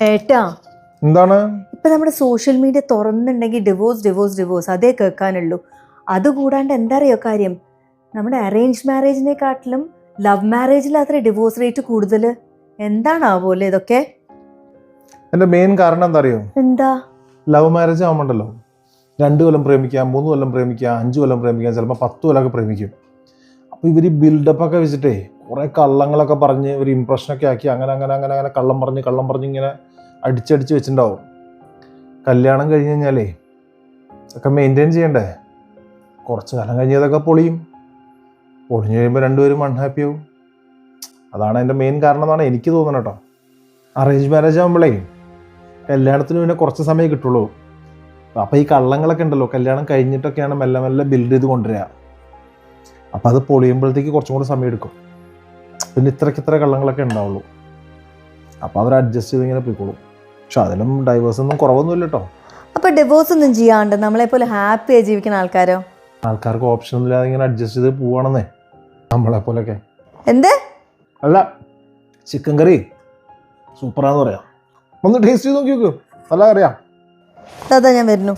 ഏട്ടാ, എന്താണ് ഇപ്പൊ നമ്മുടെ സോഷ്യൽ മീഡിയ തുറന്നുണ്ടെങ്കിൽ ഡിവോഴ്സ് അതേ കേൾക്കാനുള്ളൂ. അതുകൂടാണ്ട് എന്താ അറിയോ കാര്യം, നമ്മുടെ അറേഞ്ച് മാരേജിനെക്കാട്ടിലും ലവ് മാരേജിൽ ഡിവോഴ്സ് റേറ്റ് കൂടുതൽ. എന്താണാവോലെ ഇതൊക്കെ? എന്റെ മെയിൻ കാരണം എന്താ അറിയോ? എന്താ? ലവ് മാരേജ് ആവുമ്പോണ്ടല്ലോ 2 കൊല്ലം പ്രേമിക്കാം, 3 കൊല്ലം പ്രേമിക്കാം, 5 കൊല്ലം പ്രേമിക്കാം, ചിലപ്പോൾ 10 കൊല്ലമൊക്കെ പ്രേമിക്കും. അപ്പോൾ ഇവർ ബിൽഡപ്പ് ഒക്കെ വെച്ചിട്ടേ കുറെ കള്ളങ്ങളൊക്കെ പറഞ്ഞ് ഒരു ഇംപ്രഷനൊക്കെ ആക്കി അങ്ങനെ കള്ളം പറഞ്ഞ് ഇങ്ങനെ അടിച്ചടിച്ച് വെച്ചിട്ടുണ്ടാവും. കല്യാണം കഴിഞ്ഞ് കഴിഞ്ഞാലേ ഒക്കെ മെയിൻറ്റെയിൻ ചെയ്യണ്ടേ. കുറച്ച് കാലം കഴിഞ്ഞതൊക്കെ പൊളിഞ്ഞു കഴിയുമ്പോൾ രണ്ടുപേരും അൺഹാപ്പി ആവും. അതാണ് എൻ്റെ മെയിൻ കാരണം എന്നാണ് എനിക്ക് തോന്നുന്നത് കേട്ടോ. അറേഞ്ച് മാരേജ് ആകുമ്പോഴേ കല്യാണത്തിന് പിന്നെ കുറച്ച് സമയം കിട്ടുള്ളൂ. അപ്പോൾ ഈ കള്ളങ്ങളൊക്കെ ഉണ്ടല്ലോ കല്യാണം കഴിഞ്ഞിട്ടൊക്കെയാണ് മെല്ലെ മെല്ലെ ബിൽഡ് ചെയ്ത് കൊണ്ടുവരിക. അപ്പോൾ അത് പൊളിയുമ്പോഴത്തേക്ക് കുറച്ചും കൂടി സമയം എടുക്കും. പിന്നെ ഇത്ര കള്ളങ്ങളൊക്കെ ഉണ്ടാവുള്ളൂ. അപ്പോൾ അവർ അഡ്ജസ്റ്റ് ചെയ്ത് ഇങ്ങനെ പോയിക്കോളും. പക്ഷെ അതിലും ഡൈവേഴ്സ് ഒന്നും കുറവൊന്നുമില്ല കേട്ടോ. അപ്പൊ ഡിവോഴ്സ് ഒന്നും ചെയ്യാണ്ട് നമ്മളെ പോലെ ഹാപ്പി ആയി ജീവിക്കുന്ന ആൾക്കാർക്ക് ഓപ്ഷൻ ഒന്നും ഇല്ലാതെ ഇങ്ങനെ അഡ്ജസ്റ്റ് ചെയ്ത് പോവാണെന്നേ, നമ്മളെ പോലൊക്കെ. എന്ത്? അല്ല, ചിക്കൻ കറി സൂപ്പറാന്ന് പറയാം. ഒന്ന് ടേസ്റ്റ് ചെയ്ത് നോക്കി നോക്കൂ, നല്ല അറിയാം. അതാ ഞാൻ വരുന്നു.